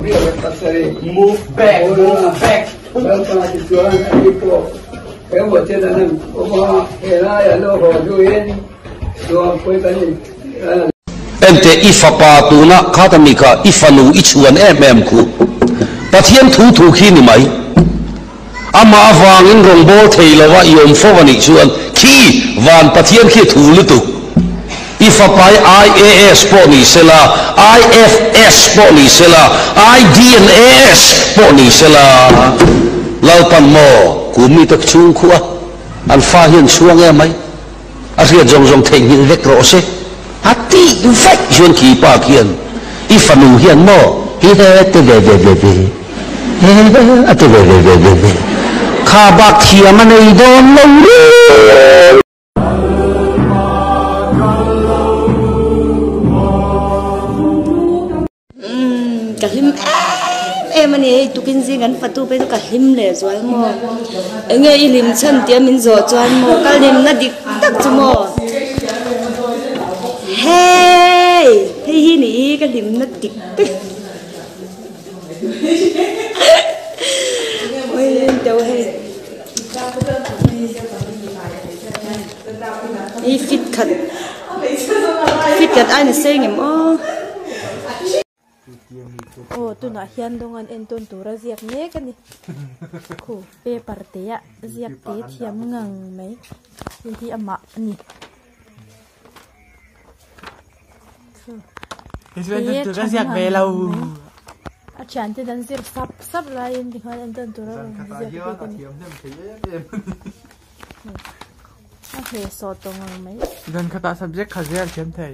Move back, move back. Ente ifapa tuna katamika ifanu ichuan ku pathian thu khi ni mai ama awangin rongbol theilawa yom fowani chuan khi van pathian khi thu lutu ifapai IAS poni sela IFS poni sela IDNAS poni sela lalpan mo kumi tak chung khuwa an fahian suang e mai asia jong theng hin vek ro se ati vek jon ki pa kian ifanu hian mo hi he te ve ati ve kha bak thiam anei don lo kahim em anh ấy tụ kinh gì gắn phật tu bây giờ kahim lệ rồi mò nghe ilim chân tiếng mình rồi cho anh mò cái lim nó đi tắc cho mò hey hi nỉ cái lim nó đi tắc ôi đâu hey i fit cut ai nó xem em ô oh tu na hian dongan enton tura ziak ne kani khu paper te ya ziak te thiam ngang mai hi ama ni Isben tura ziak ve lau a chan te dan zir sap la in di khan enton tura ziak te kani a he so to ngang mai dan khata subject khazer chen thai